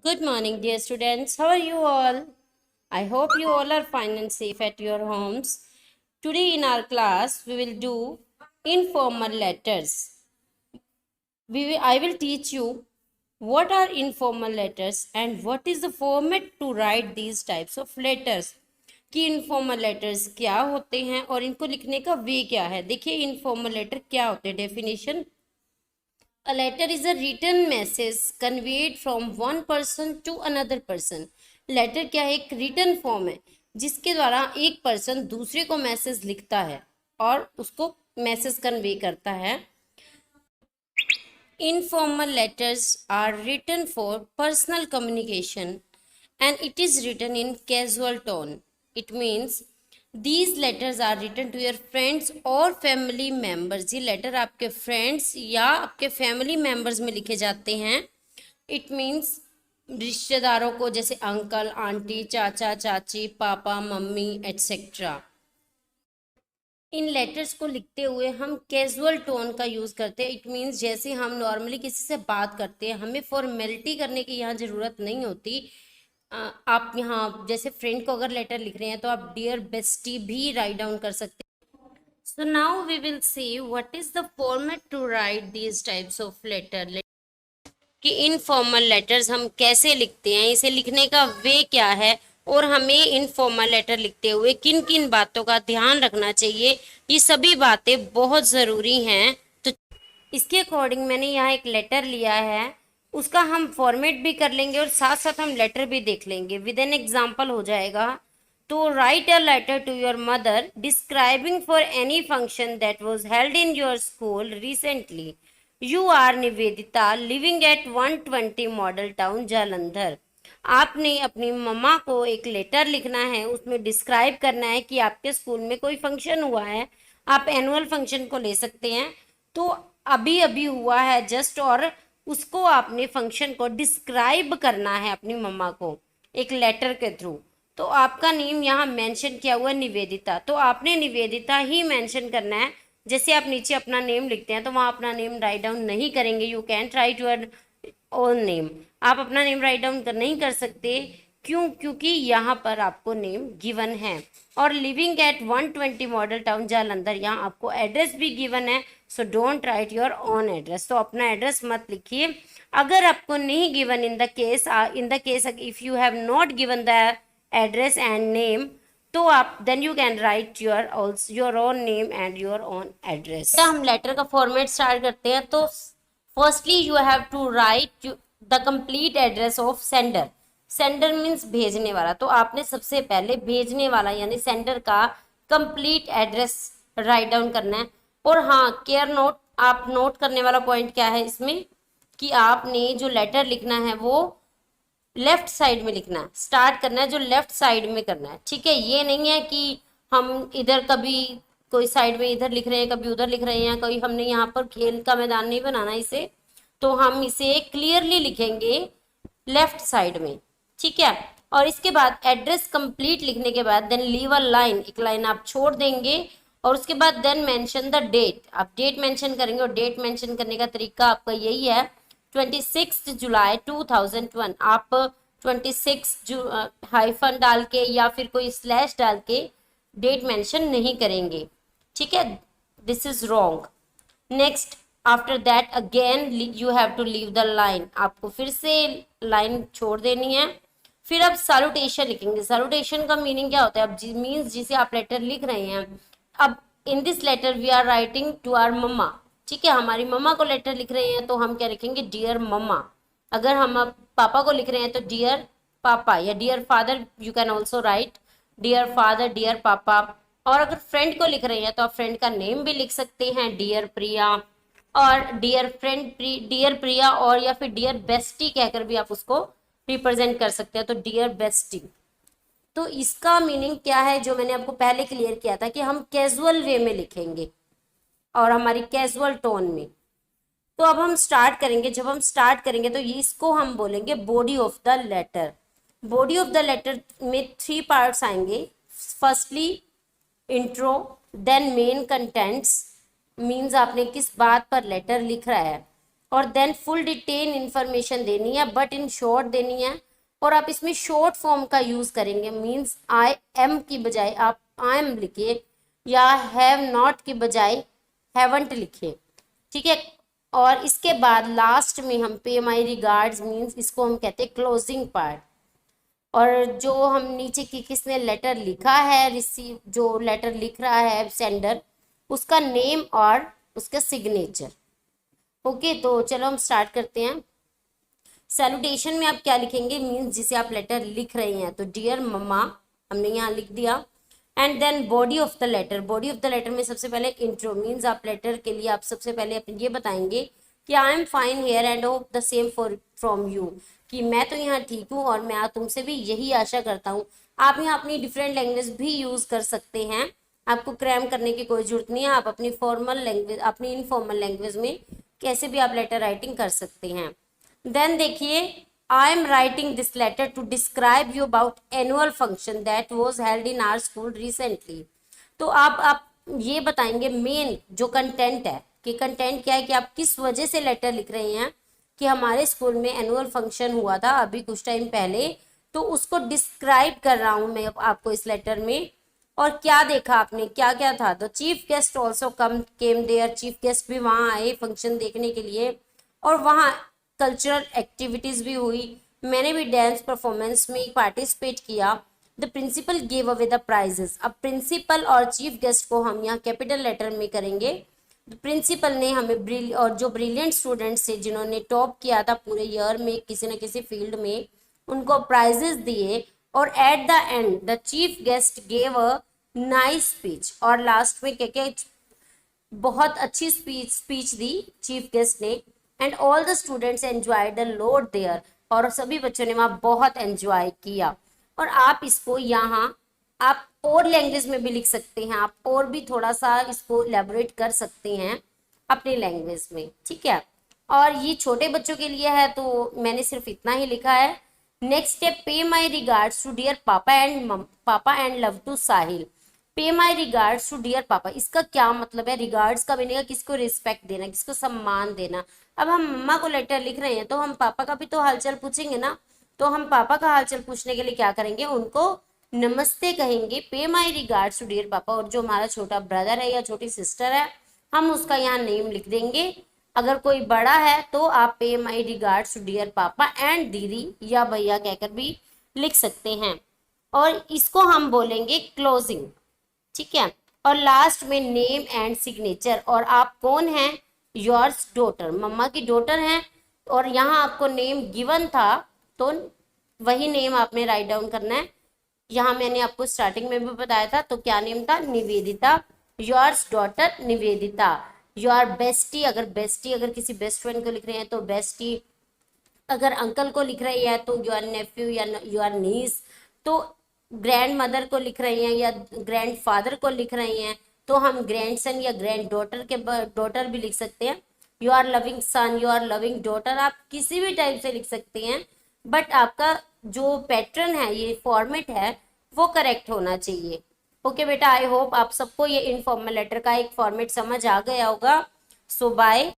Good morning, dear students. How are you all? I hope you all are fine and safe at your homes. Today, in our class, we will do informal letters. I will teach you what are informal letters and what is the format to write these types of letters. कि informal letters क्या होते हैं और इनको लिखने का वे क्या है. देखिए इनफॉर्मल लेटर क्या होते हैं. Definition: A letter is a written message conveyed from one person to another person. Letter क्या है? एक रिटन फॉर्म है जिसके द्वारा एक पर्सन दूसरे को मैसेज लिखता है और उसको मैसेज कन्वे करता है. Informal letters are written for personal communication and it is written in casual tone. It means these letters are written to your friends or family members. ये लेटर आपके फ्रेंड्स या आपके फैमिली मेंबर्स में लिखे जाते हैं. इट मीन्स रिश्तेदारों को, जैसे अंकल, आंटी, चाचा, चाची, पापा, मम्मी एटसेट्रा. इन लेटर्स को लिखते हुए हम कैजुअल टोन का यूज़ करते हैं. इट मीन्स जैसे हम नॉर्मली किसी से बात करते हैं, हमें फॉर्मेलिटी करने की यहाँ ज़रूरत नहीं होती. आप यहाँ जैसे फ्रेंड को अगर लेटर लिख रहे हैं तो आप डियर बेस्टी भी राइट डाउन कर सकते हैं. So now we will see what is the format to write these types of letter. कि इनफॉर्मल लेटर्स हम कैसे लिखते हैं, इसे लिखने का वे क्या है और हमें इनफॉर्मल लेटर लिखते हुए किन किन बातों का ध्यान रखना चाहिए, ये सभी बातें बहुत ज़रूरी हैं. तो इसके अकॉर्डिंग मैंने यहाँ एक लेटर लिया है, उसका हम फॉर्मेट भी कर लेंगे और साथ साथ हम लेटर भी देख लेंगे. विद एन एग्जाम्पल हो जाएगा. तो write a letter to your mother describing for any function that was held in your school recently. You are Nivedita living at 120 model town Jalandhar. आपने अपनी मम्मा को एक लेटर लिखना है, उसमें डिस्क्राइब करना है कि आपके स्कूल में कोई फंक्शन हुआ है. आप एनुअल फंक्शन को ले सकते हैं. तो अभी अभी हुआ है जस्ट, और उसको आपने फंक्शन को डिस्क्राइब करना है अपनी मम्मा को एक लेटर के थ्रू. तो आपका नेम यहाँ मेंशन किया हुआ है निवेदिता, तो आपने निवेदिता ही मेंशन करना है. जैसे आप नीचे अपना नेम लिखते हैं तो वहाँ अपना नेम राइट डाउन नहीं करेंगे. You can write your own name. आप अपना नेम राइट डाउन नहीं कर सकते. क्यों? क्योंकि यहाँ पर आपको नेम गिवन है. और living at 120 model town Jalandhar, यहाँ आपको एड्रेस भी गिवन है. So don't write your own address. तो अपना एड्रेस मत लिखिए. अगर आपको नहीं given in the case if you have not given the address and name, तो आप then you can write your own name and your own address. हम लेटर का फॉर्मेट स्टार्ट करते हैं. तो firstly you have to write the complete address of sender. Sender means भेजने वाला. तो आपने सबसे पहले भेजने वाला यानी सेंडर का कंप्लीट एड्रेस राइट डाउन करना है. और हाँ, केयर नोट, आप नोट करने वाला पॉइंट क्या है इसमें कि आपने जो लेटर लिखना है वो लेफ्ट साइड में लिखना है. स्टार्ट करना है जो लेफ्ट साइड में करना है. ठीक है, ये नहीं है कि हम इधर कभी कोई साइड में इधर लिख रहे हैं, कभी उधर लिख रहे हैं. कोई हमने यहाँ पर खेल का मैदान नहीं बनाना इसे. तो हम इसे क्लियरली लिखेंगे लेफ्ट साइड में. ठीक है. और इसके बाद एड्रेस कंप्लीट लिखने के बाद देन लीव अ लाइन, एक लाइन आप छोड़ देंगे. और उसके बाद देन मेंशन द डेट, आप डेट मेंशन करेंगे. और डेट मेंशन करने का तरीका आपका यही है, 26 जुलाई 2001. आप 26 हाइफन डाल के या फिर कोई स्लैश डाल के डेट मेंशन नहीं करेंगे. ठीक है, this is wrong. Next, after that again you have to leave the line. आपको फिर से लाइन छोड़ देनी है. फिर आप सैल्यूटेशन लिखेंगे. सैल्यूटेशन का मीनिंग क्या होता है? अब मीन्स जिसे आप लेटर लिख रहे हैं, अब in this letter we are writing to our mumma. ठीक है, हमारी मम्मा को लेटर लिख रहे हैं तो हम क्या लिखेंगे? डियर मम्मा. अगर हम पापा को लिख रहे हैं तो डियर पापा या dear father, you can also write dear father, dear पापा. और अगर फ्रेंड को लिख रहे हैं तो आप फ्रेंड का नेम भी लिख सकते हैं, डियर प्रिया और डियर फ्रेंड डियर प्रिया, और या फिर डियर बेस्टी कहकर भी आप उसको रिप्रेजेंट कर सकते हैं. तो डियर बेस्टी. तो इसका मीनिंग क्या है जो मैंने आपको पहले क्लियर किया था कि हम कैजुअल वे में लिखेंगे और हमारी कैजुअल टोन में. तो अब हम स्टार्ट करेंगे. जब हम स्टार्ट करेंगे तो इसको हम बोलेंगे body of the letter. Body of the letter में 3 पार्ट्स आएंगे. Firstly intro, then main contents, means आपने किस बात पर लेटर लिख रहा है, और देन फुल डिटेल इंफॉर्मेशन देनी है, बट इन शॉर्ट देनी है। और आप इसमें शॉर्ट फॉर्म का यूज करेंगे, मीन्स आई एम की बजाय आप आई एम लिखिए, या हैव नॉट की बजाय हैवंट लिखिए, ठीक है। और इसके बाद लास्ट में हम पे माई रिगार्ड्स, मीन्स इसको हम कहते हैं क्लोजिंग पार्ट। और जो हम नीचे की किसने लेटर लिखा है, रिसीव जो लेटर लिख रहा है सेंडर, उसका नेम और उसका सिग्नेचर। ओके, तो चलो हम स्टार्ट करते हैं। सैल्यूटेशन में आप क्या लिखेंगे, मीन्स जिसे आप लेटर लिख रहे हैं, तो डियर मम्मा हमने यहाँ लिख दिया। And then body of the letter, body of the letter में सबसे पहले इंट्रो, मीन्स आप लेटर के लिए आप सबसे पहले ये बताएंगे कि I am fine here and hope the same for from you, कि मैं तो यहाँ ठीक हूँ और मैं तुमसे भी यही आशा करता हूँ। आप यहाँ अपनी डिफरेंट लैंग्वेज भी यूज कर सकते हैं, आपको क्रैम करने की कोई जरूरत नहीं है। आप अपनी फॉर्मल लैंग्वेज, अपनी इनफॉर्मल लैंग्वेज में कैसे भी आप लेटर राइटिंग कर सकते हैं। देन देखिए, I am writing this letter to describe you about annual function that was held in our school recently. तो आप ये बताएंगे मेन जो कंटेंट है, कि कंटेंट क्या है, कि आप किस वजह से लेटर लिख रहे हैं, कि हमारे स्कूल में एनुअल फंक्शन हुआ था अभी कुछ टाइम पहले, तो उसको डिस्क्राइब कर रहा हूं मैं आपको इस लेटर में। और क्या देखा आपने, क्या क्या था, तो chief guest also came there, chief guest भी वहां आए फंक्शन देखने के लिए, और वहां कल्चरल एक्टिविटीज भी हुई। मैंने भी डांस परफॉर्मेंस में पार्टिसिपेट किया। The principal gave away the prizes, अब प्रिंसिपल और चीफ गेस्ट को हम यहाँ कैपिटल लेटर में करेंगे। प्रिंसिपल ने हमें और जो ब्रिलियंट स्टूडेंट्स थे जिन्होंने टॉप किया था पूरे ईयर में किसी न किसी फील्ड में, उनको प्राइजेस दिए। और at the end the chief guest gave a nice speech, और लास्ट में क्या क्या बहुत अच्छी स्पीच दी चीफ गेस्ट ने। And all the students enjoyed the lot there, और सभी बच्चों ने वहां बहुत एंजॉय किया। और आप इसको यहाँ आप और लैंग्वेज में भी लिख सकते हैं, आप और भी थोड़ा सा इसको इलेबोरेट कर सकते हैं अपनी लैंग्वेज में, ठीक है। और ये छोटे बच्चों के लिए है तो मैंने सिर्फ इतना ही लिखा है। नेक्स्ट स्टेप, पे माई रिगार्ड्स टू डियर पापा एंड लव टू साहिल। पे माई रिगार्ड्स टू डियर पापा, इसका क्या मतलब है, रिगार्ड्स का बनेगा किसको रिस्पेक्ट देना, किसको सम्मान देना। अब हम मम्मा को लेटर लिख रहे हैं तो हम पापा का भी तो हालचाल पूछेंगे ना, तो हम पापा का हालचाल पूछने के लिए क्या करेंगे, उनको नमस्ते कहेंगे, पे माई रिगार्ड्स टू डियर पापा। और जो हमारा छोटा ब्रदर है या छोटी सिस्टर है, हम उसका यहाँ नेम लिख देंगे। अगर कोई बड़ा है तो आप पे माई रिगार्ड्स टू डियर पापा एंड दीदी या भैया कहकर भी लिख सकते हैं। और इसको हम बोलेंगे क्लोजिंग, ठीक है। और लास्ट में नेम एंड सिग्नेचर, और आप कौन हैं, योर्स डॉटर, मम्मा की डॉटर हैं। और यहाँ आपको नेम गिवन था तो वही नेम आपने राइट डाउन करना है। यहाँ मैंने आपको स्टार्टिंग में भी बताया था, तो क्या नेम था, Nivedita, yours daughter Nivedita. Your bestie, अगर किसी बेस्ट फ्रेंड को लिख रहे हैं तो बेस्टी, अगर अंकल को लिख रही है तो योर नेफ्यू या योर नीस, तो ग्रैंड मदर को लिख रही हैं या ग्रैंड फादर को लिख रही हैं तो हम ग्रैंड सन या ग्रैंड डॉटर भी लिख सकते हैं। You are loving son, you are loving daughter, आप किसी भी टाइप से लिख सकते हैं, बट आपका जो पैटर्न है, ये फॉर्मेट है, वो करेक्ट होना चाहिए। ओके बेटा, आई होप आप सबको ये इनफॉर्मल लेटर का एक फॉर्मेट समझ आ गया होगा। सो बाय।